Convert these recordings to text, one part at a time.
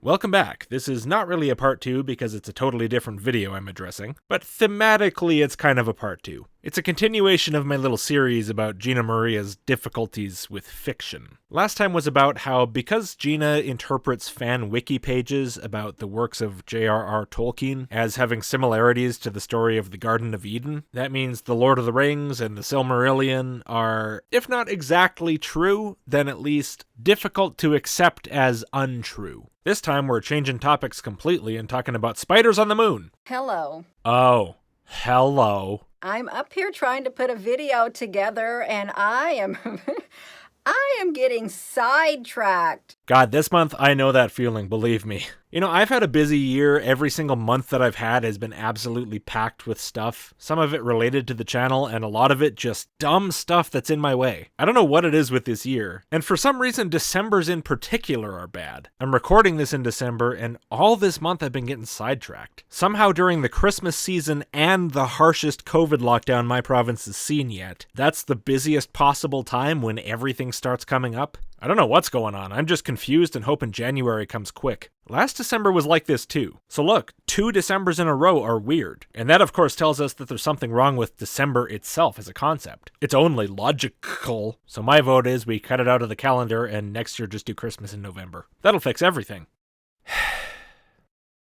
Welcome back. This is not really a part 2 because it's a totally different video I'm addressing, but thematically it's kind of a part 2. It's a continuation of my little series about Gina Maria's difficulties with fiction. Last time was about how because Gina interprets fan wiki pages about the works of J.R.R. Tolkien as having similarities to the story of the Garden of Eden, that means The Lord of the Rings and the Silmarillion are, if not exactly true, then at least difficult to accept as untrue. This time we're changing topics completely and talking about spiders on the moon. Hello. Oh, hello. I'm up here trying to put a video together and I am getting sidetracked. God, this month I know that feeling, believe me. You know, I've had a busy year. Every single month that I've had has been absolutely packed with stuff. Some of it related to the channel, and a lot of it just dumb stuff that's in my way. I don't know what it is with this year. And for some reason, Decembers in particular are bad. I'm recording this in December, and all this month I've been getting sidetracked. Somehow during the Christmas season and the harshest COVID lockdown my province has seen yet, that's the busiest possible time when everything starts coming up. I don't know what's going on. I'm just confused and hoping January comes quick. Last December was like this too. So look, 2 Decembers in a row are weird. And that of course tells us that there's something wrong with December itself as a concept. It's only logical. So my vote is we cut it out of the calendar and next year just do Christmas in November. That'll fix everything.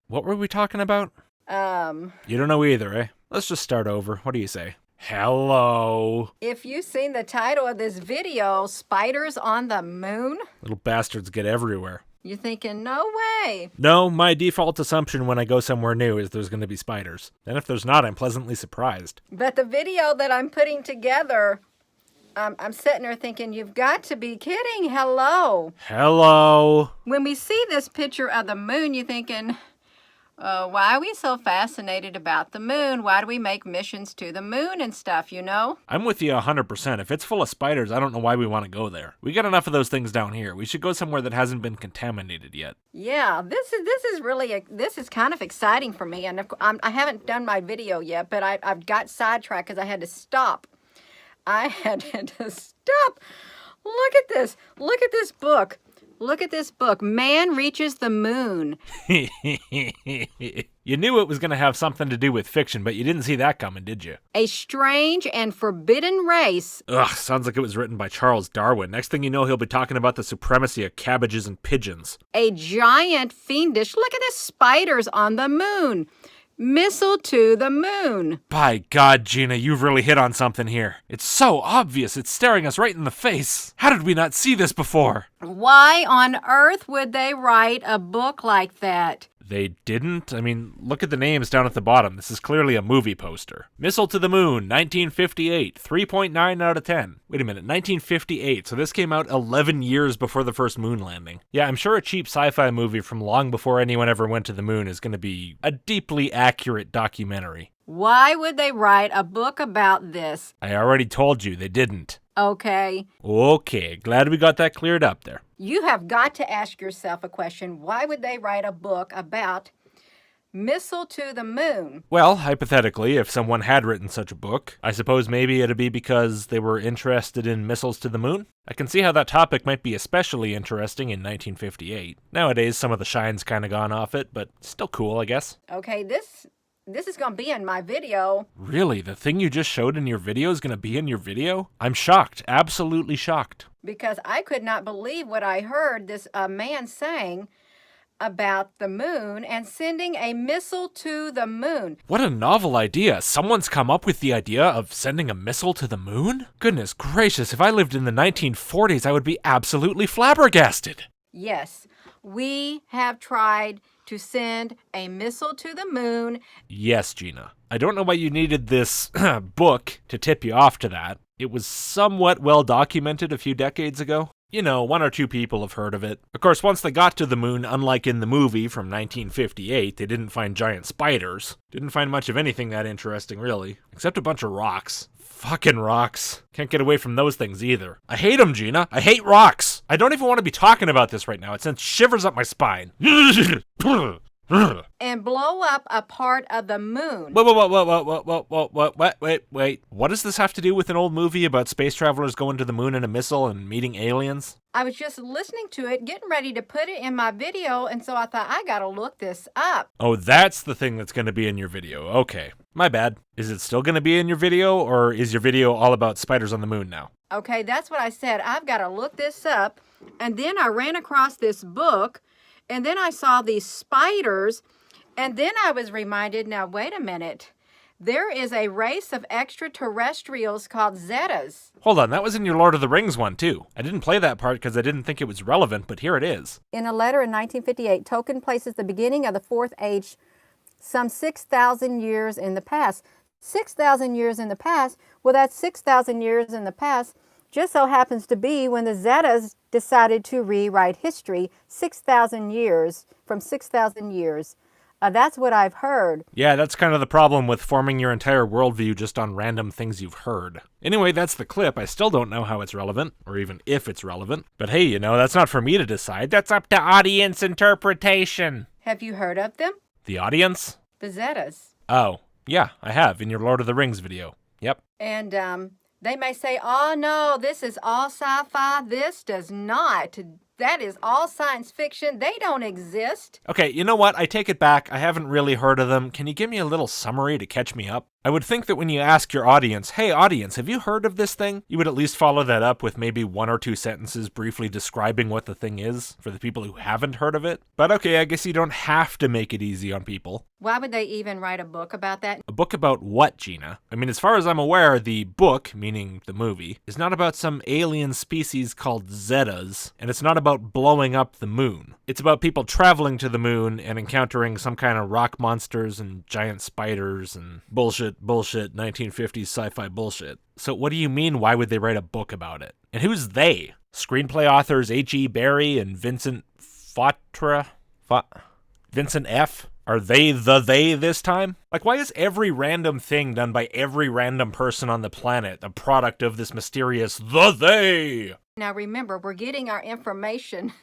What were we talking about? You don't know either, eh? Let's just start over. What do you say? Hello. If you've seen the title of this video, Spiders on the Moon, Little bastards get everywhere. you're thinking, no way. No, my default assumption when I go somewhere new is there's going to be spiders. And if there's not, I'm pleasantly surprised. But the video that I'm putting together, I'm sitting there thinking, you've got to be kidding. Hello. Hello. When we see this picture of the moon, you're thinking, why are we so fascinated about the moon? Why do we make missions to the moon and stuff, you know? I'm with you 100%. If it's full of spiders, I don't know why we want to go there. We got enough of those things down here. We should go somewhere that hasn't been contaminated yet. Yeah, this is really this is kind of exciting for me, and I haven't done my video yet, but I've got sidetracked because I had to stop. I had to stop. Look at this. Look at this book. Look at this book. Man Reaches the Moon. You knew it was going to have something to do with fiction, but you didn't see that coming, did you? A strange and forbidden race. Ugh, sounds like it was written by Charles Darwin. Next thing you know, he'll be talking about the supremacy of cabbages and pigeons. A giant fiendish. Look at this, spiders on the moon. Missile to the moon. By God, Gina, you've really hit on something here. It's so obvious. It's staring us right in the face. How did we not see this before? Why on earth would they write a book like that? They didn't? I mean, look at the names down at the bottom. This is clearly a movie poster. Missile to the Moon, 1958, 3.9 out of 10. Wait a minute, 1958, so this came out 11 years before the first moon landing. Yeah, I'm sure a cheap sci-fi movie from long before anyone ever went to the moon is going to be a deeply accurate documentary. Why would they write a book about this? I already told you, they didn't. Okay. Okay, glad we got that cleared up there. You have got to ask yourself a question. Why would they write a book about Missile to the Moon? Well, hypothetically, if someone had written such a book, I suppose maybe it'd be because they were interested in missiles to the moon? I can see how that topic might be especially interesting in 1958. Nowadays, some of the shine's kind of gone off it, but still cool, I guess. Okay, this is going to be in my video. Really? The thing you just showed in your video is going to be in your video? I'm shocked. Absolutely shocked. Because I could not believe what I heard this man saying about the moon and sending a missile to the moon. What a novel idea. Someone's come up with the idea of sending a missile to the moon? Goodness gracious, if I lived in the 1940s, I would be absolutely flabbergasted. Yes, we have tried to send a missile to the moon. Yes, Gina. I don't know why you needed this book to tip you off to that. It was somewhat well documented a few decades ago. You know, 1 or 2 people have heard of it. Of course, once they got to the moon, unlike in the movie from 1958, they didn't find giant spiders. Didn't find much of anything that interesting, really. Except a bunch of rocks. Fucking rocks. Can't get away from those things either. I hate them, Gina. I hate rocks. I don't even want to be talking about this right now. It sends shivers up my spine. and blow up a part of the moon. Wait. What does this have to do with an old movie about space travelers going to the moon in a missile and meeting aliens? I was just listening to it, getting ready to put it in my video, and so I thought, I gotta look this up. Oh, that's the thing that's going to be in your video. Okay, my bad. Is it still going to be in your video, or is your video all about spiders on the moon now? Okay, that's what I said. I've got to look this up. And then I ran across this book, and then I saw these spiders, and then I was reminded, now wait a minute. There is a race of extraterrestrials called Zetas. Hold on, that was in your Lord of the Rings one, too. I didn't play that part because I didn't think it was relevant, but here it is. In a letter in 1958, Tolkien places the beginning of the Fourth Age some 6,000 years in the past. 6,000 years in the past? Well, that's 6,000 years in the past. Just so happens to be when the Zetas decided to rewrite history 6,000 years, from 6,000 years. That's what I've heard. Yeah, that's kind of the problem with forming your entire worldview just on random things you've heard. Anyway, that's the clip. I still don't know how it's relevant, or even if it's relevant. But hey, you know, that's not for me to decide. That's up to audience interpretation. Have you heard of them? The audience? The Zetas. Oh, yeah, I have, in your Lord of the Rings video. Yep. And they may say, oh no, this is all sci-fi. This does not. That is all science fiction. They don't exist. Okay, you know what? I take it back. I haven't really heard of them. Can you give me a little summary to catch me up? I would think that when you ask your audience, hey audience, have you heard of this thing? You would at least follow that up with maybe 1 or 2 sentences briefly describing what the thing is for the people who haven't heard of it. But okay, I guess you don't have to make it easy on people. Why would they even write a book about that? A book about what, Gina? I mean, as far as I'm aware, the book, meaning the movie, is not about some alien species called Zetas, and it's not about blowing up the moon. It's about people traveling to the moon and encountering some kind of rock monsters and giant spiders and bullshit 1950s sci-fi bullshit. So what do you mean, why would they write a book about it? And who's they? Screenplay authors H.E. Barry and Vincent Vincent F.? Are they this time? Like, why is every random thing done by every random person on the planet the product of this mysterious they? Now remember, we're getting our information.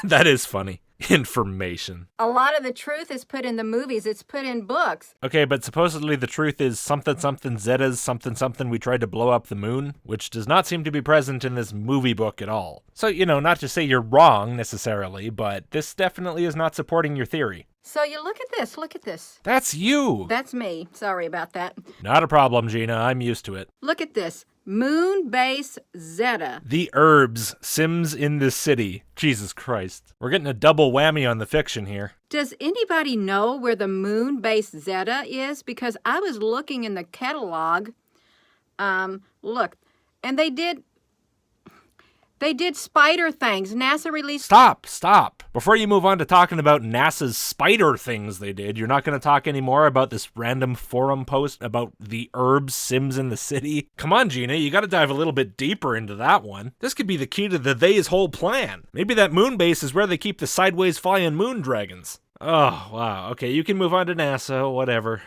That is funny. Information. A lot of the truth is put in the movies. It's put in books. Okay, but supposedly the truth is something Zetas, something we tried to blow up the moon, which does not seem to be present in this movie book at all. So, you know, not to say you're wrong necessarily, but this definitely is not supporting your theory. So you look at this. That's you. That's me. Sorry about that. Not a problem, Gina. I'm used to it. Look at this. Moon base Zeta. The herbs, Sims in the city. Jesus Christ. We're getting a double whammy on the fiction here. Does anybody know where the moon base Zeta is? Because I was looking in the catalog. Look, and they did spider things. NASA released... Stop. Before you move on to talking about NASA's spider things they did, you're not going to talk anymore about this random forum post about the herbs Sims in the city? Come on, Gina, you got to dive a little bit deeper into that one. This could be the key to the they's whole plan. Maybe that moon base is where they keep the sideways flying moon dragons. Oh, wow. Okay, you can move on to NASA, whatever.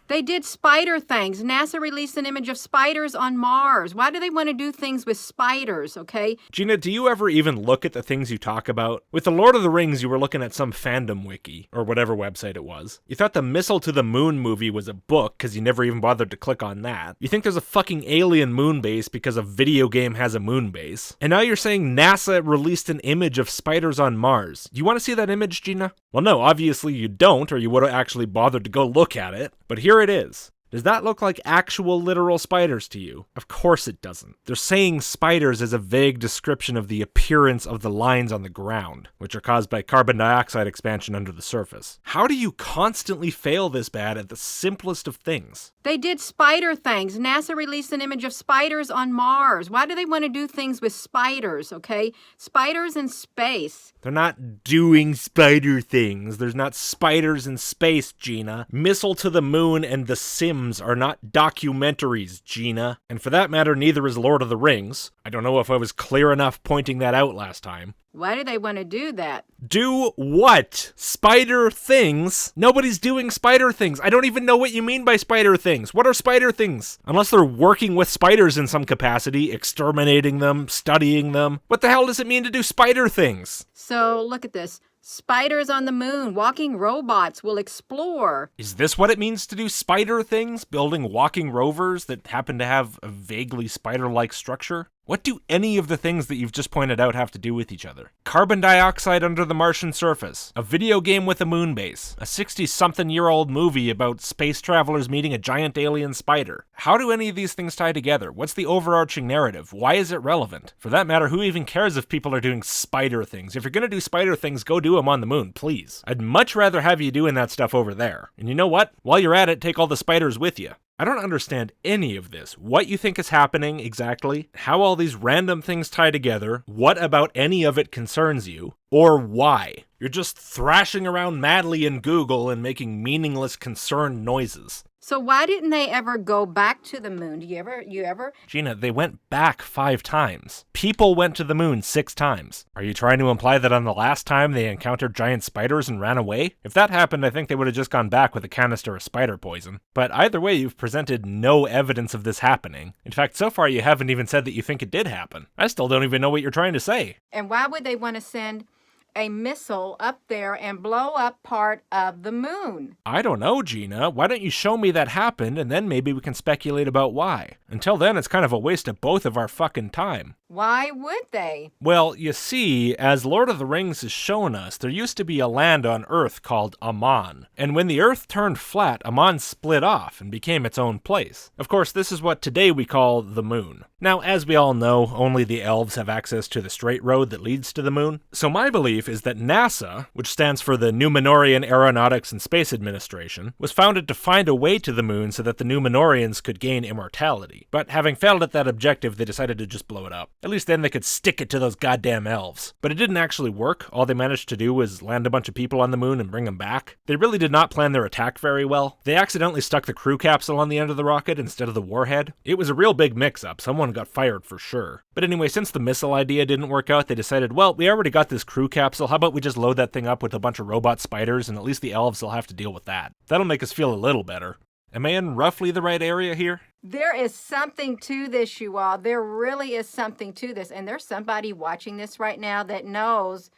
They did spider things. NASA released an image of spiders on Mars. Why do they want to do things with spiders, okay? Gina, do you ever even look at the things you talk about? With The Lord of the Rings, you were looking at some fandom wiki, or whatever website it was. You thought the Missile to the Moon movie was a book, because you never even bothered to click on that. You think there's a fucking alien moon base because a video game has a moon base. And now you're saying NASA released an image of spiders on Mars. Do you want to see that image, Gina? Well, no, obviously you don't, or you would have actually bothered to go look at it. But here it is. Does that look like actual literal spiders to you? Of course it doesn't. They're saying spiders as a vague description of the appearance of the lines on the ground, which are caused by carbon dioxide expansion under the surface. How do you constantly fail this bad at the simplest of things? They did spider things. NASA released an image of spiders on Mars. Why do they want to do things with spiders, okay? Spiders in space. They're not doing spider things. There's not spiders in space, Gina. Missile to the Moon and The Sims are not documentaries, Gina. And for that matter, neither is Lord of the Rings. I don't know if I was clear enough pointing that out last time. Why do they want to do that? Do what? Spider things? Nobody's doing spider things. I don't even know what you mean by spider things. What are spider things? Unless they're working with spiders in some capacity, exterminating them, studying them. What the hell does it mean to do spider things? So look at this. Spiders on the moon, walking robots will explore. Is this what it means to do spider things? Building walking rovers that happen to have a vaguely spider-like structure? What do any of the things that you've just pointed out have to do with each other? Carbon dioxide under the Martian surface, a video game with a moon base, a 60-something-year-old movie about space travelers meeting a giant alien spider. How do any of these things tie together? What's the overarching narrative? Why is it relevant? For that matter, who even cares if people are doing spider things? If you're gonna do spider things, go do them on the moon, please. I'd much rather have you doing that stuff over there. And you know what? While you're at it, take all the spiders with you. I don't understand any of this. What you think is happening exactly, how all these random things tie together, what about any of it concerns you, or why. You're just thrashing around madly in Google and making meaningless concerned noises. So why didn't they ever go back to the moon? You ever? Gina, they went back 5 times. People went to the moon 6 times. Are you trying to imply that on the last time they encountered giant spiders and ran away? If that happened, I think they would have just gone back with a canister of spider poison. But either way, you've presented no evidence of this happening. In fact, so far you haven't even said that you think it did happen. I still don't even know what you're trying to say. And why would they want to send a missile up there and blow up part of the moon? I don't know, Gina. Why don't you show me that happened, and then maybe we can speculate about why. Until then, it's kind of a waste of both of our fucking time. Why would they? Well, you see, as Lord of the Rings has shown us, there used to be a land on Earth called Aman. And when the Earth turned flat, Aman split off and became its own place. Of course, this is what today we call the moon. Now, as we all know, only the elves have access to the straight road that leads to the moon. So my belief is that NASA, which stands for the Numenorian Aeronautics and Space Administration, was founded to find a way to the moon so that the Numenorians could gain immortality. But having failed at that objective, they decided to just blow it up. At least then they could stick it to those goddamn elves. But it didn't actually work. All they managed to do was land a bunch of people on the moon and bring them back. They really did not plan their attack very well. They accidentally stuck the crew capsule on the end of the rocket instead of the warhead. It was a real big mix-up. Someone got fired for sure. But anyway, since the missile idea didn't work out, they decided, well, we already got this crew capsule. How about we just load that thing up with a bunch of robot spiders, and at least the elves will have to deal with that. That'll make us feel a little better. Am I in roughly the right area here? There is something to this, you all. There really is something to this. And there's somebody watching this right now that knows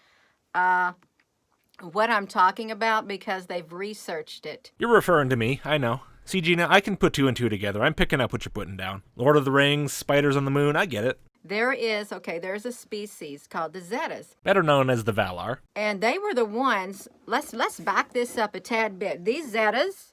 what I'm talking about because they've researched it. You're referring to me, I know. See, Gina, I can put 2 and 2 together. I'm picking up what you're putting down. Lord of the Rings, spiders on the moon, I get it. There's a species called the Zetas. Better known as the Valar. And they were the ones, let's back this up a tad bit. These Zetas,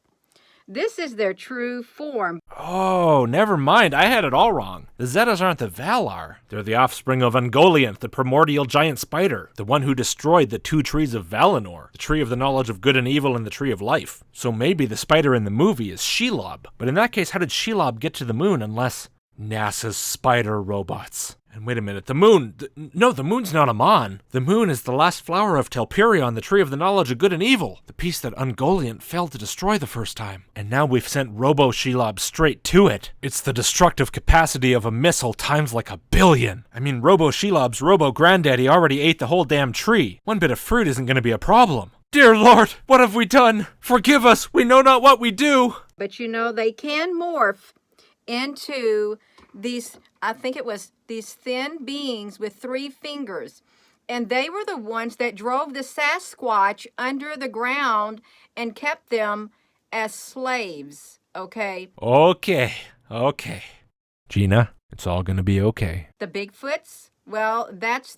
this is their true form. Oh, never mind. I had it all wrong. The Zetas aren't the Valar. They're the offspring of Ungoliant, the primordial giant spider, the one who destroyed the 2 trees of Valinor, the tree of the knowledge of good and evil and the tree of life. So maybe the spider in the movie is Shelob. But in that case, how did Shelob get to the moon unless NASA's spider robots? And wait a minute, the moon, no, the moon's not Aman. The moon is the last flower of Telperion, the tree of the knowledge of good and evil, the piece that Ungoliant failed to destroy the first time. And now we've sent Robo-Shelob straight to it. It's the destructive capacity of a missile times like 1,000,000,000. I mean, Robo-Shelob's robo-granddaddy already ate the whole damn tree. One bit of fruit isn't going to be a problem. Dear Lord, what have we done? Forgive us, we know not what we do. But you know, they can morph into these, I think it was these thin beings with 3 fingers. And they were the ones that drove the Sasquatch under the ground and kept them as slaves, okay? Okay. Gina, it's all gonna be okay. The Bigfoots, well, that's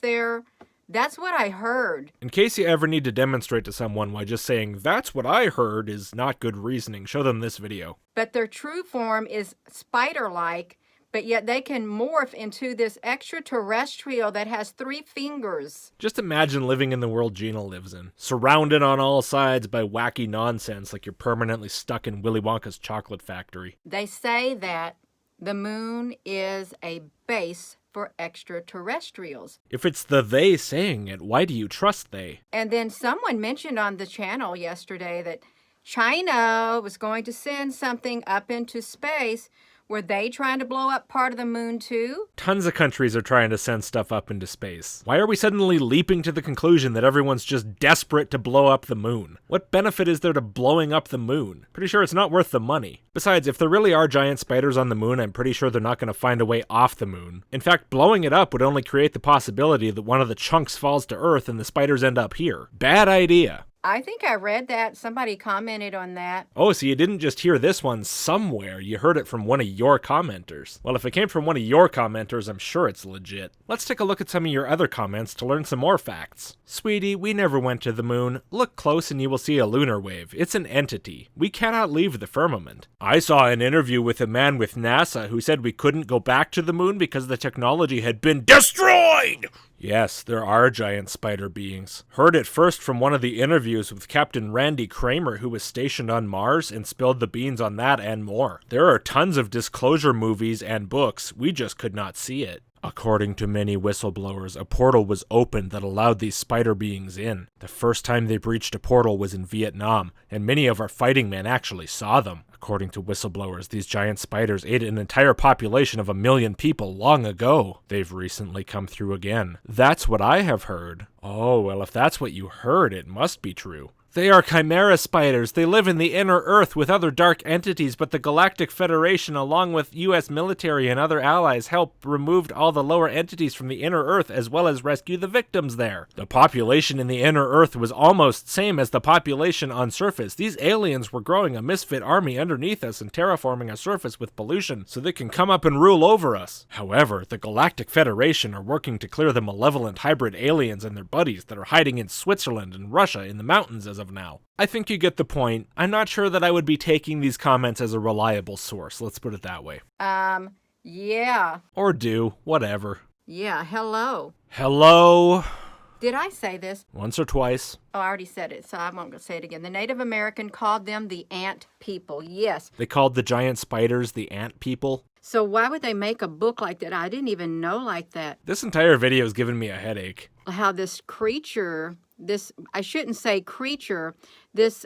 what I heard. In case you ever need to demonstrate to someone why just saying, that's what I heard, is not good reasoning, show them this video. But their true form is spider-like, but yet they can morph into this extraterrestrial that has 3 fingers. Just imagine living in the world Gina lives in, surrounded on all sides by wacky nonsense like you're permanently stuck in Willy Wonka's chocolate factory. They say that the moon is a base for extraterrestrials. If it's the they saying it, why do you trust they? And then someone mentioned on the channel yesterday that China was going to send something up into space Were they trying to blow up part of the moon too? Tons of countries are trying to send stuff up into space. Why are we suddenly leaping to the conclusion that everyone's just desperate to blow up the moon? What benefit is there to blowing up the moon? Pretty sure it's not worth the money. Besides, if there really are giant spiders on the moon, I'm pretty sure they're not going to find a way off the moon. In fact, blowing it up would only create the possibility that one of the chunks falls to Earth and the spiders end up here. Bad idea. I think I read that. Somebody commented on that. Oh, so you didn't just hear this one somewhere. You heard it from one of your commenters. Well, if it came from one of your commenters, I'm sure it's legit. Let's take a look at some of your other comments to learn some more facts. Sweetie, we never went to the moon. Look close and you will see a lunar wave. It's an entity. We cannot leave the firmament. I saw an interview with a man with NASA who said we couldn't go back to the moon because the technology had been destroyed! Yes, there are giant spider beings. Heard it first from one of the interviews with Captain Randy Kramer, who was stationed on Mars and spilled the beans on that and more. There are tons of disclosure movies and books, we just could not see it. According to many whistleblowers, a portal was opened that allowed these spider beings in. The first time they breached a portal was in Vietnam, and many of our fighting men actually saw them. According to whistleblowers, these giant spiders ate an entire population of 1 million people long ago. They've recently come through again. That's what I have heard. Oh, well, if that's what you heard, it must be true. They are chimera spiders. They live in the inner Earth with other dark entities, but the Galactic Federation, along with US military and other allies, helped remove all the lower entities from the inner Earth as well as rescue the victims there. The population in the inner Earth was almost same as the population on surface. These aliens were growing a misfit army underneath us and terraforming a surface with pollution so they can come up and rule over us. However, the Galactic Federation are working to clear the malevolent hybrid aliens and their buddies that are hiding in Switzerland and Russia in the mountains as of now. I think you get the point. I'm not sure that I would be taking these comments as a reliable source, let's put it that way. Yeah. Or do, whatever. Yeah, hello. Hello? Did I say this? Once or twice. Oh, I already said it, so I won't say it again. The Native American called them the ant people, yes. They called the giant spiders the ant people. So why would they make a book like that? I didn't even know like that. This entire video is giving me a headache. How this creature, I shouldn't say creature, this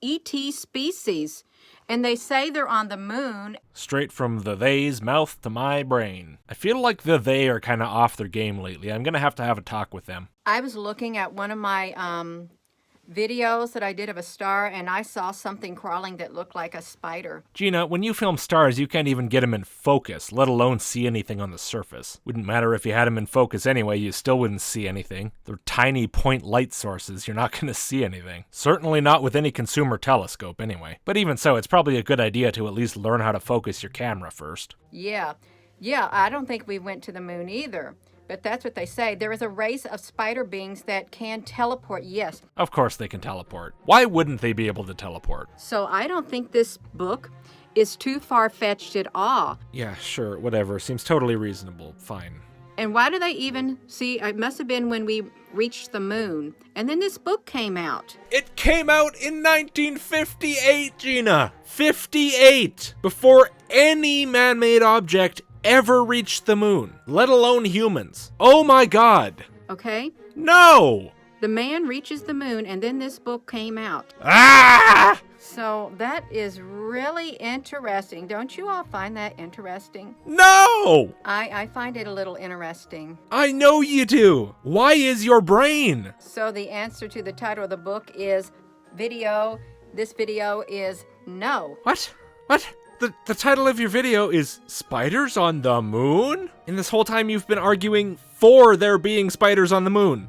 E.T. species, and they say they're on the moon. Straight from the they's mouth to my brain. I feel like the they are kind of off their game lately. I'm going to have a talk with them. I was looking at one of my videos that I did of a star, and I saw something crawling that looked like a spider. Gina, when you film stars, you can't even get them in focus, let alone see anything on the surface. Wouldn't matter if you had them in focus anyway, you still wouldn't see anything. They're tiny point light sources, you're not going to see anything. Certainly not with any consumer telescope anyway. But even so, it's probably a good idea to at least learn how to focus your camera first. Yeah, I don't think we went to the moon either. But that's what they say. There is a race of spider beings that can teleport, yes. Of course they can teleport. Why wouldn't they be able to teleport? So I don't think this book is too far-fetched at all. Yeah, sure, whatever. Seems totally reasonable. Fine. And why do they even see? It must have been when we reached the moon. And then this book came out. It came out in 1958, Gina! 58! Before any man-made object ever reached the moon, let alone humans. Oh my god. Okay? No! The man reaches the moon, and then this book came out. Ah! So that is really interesting. Don't you all find that interesting? No! I find it a little interesting. I know you do. Why is your brain? So the answer to the title of the book is video. This video is no. What? The title of your video is Spiders on the Moon? And this whole time you've been arguing for there being spiders on the moon.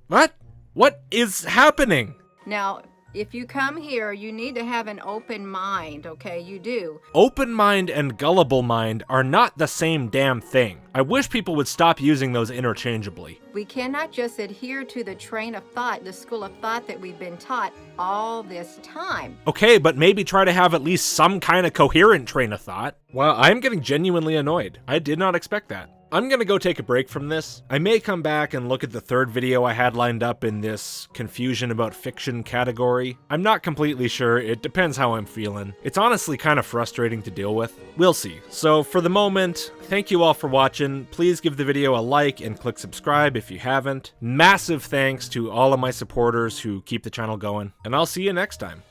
What? What is happening? Now, if you come here, you need to have an open mind, okay? You do. Open mind and gullible mind are not the same damn thing. I wish people would stop using those interchangeably. We cannot just adhere to the train of thought, the school of thought that we've been taught all this time. Okay, but maybe try to have at least some kind of coherent train of thought. Well, I'm getting genuinely annoyed. I did not expect that. I'm gonna go take a break from this. I may come back and look at the third video I had lined up in this confusion about fiction category. I'm not completely sure, it depends how I'm feeling. It's honestly kind of frustrating to deal with. We'll see. So for the moment, thank you all for watching. Please give the video a like and click subscribe if you haven't. Massive thanks to all of my supporters who keep the channel going, and I'll see you next time.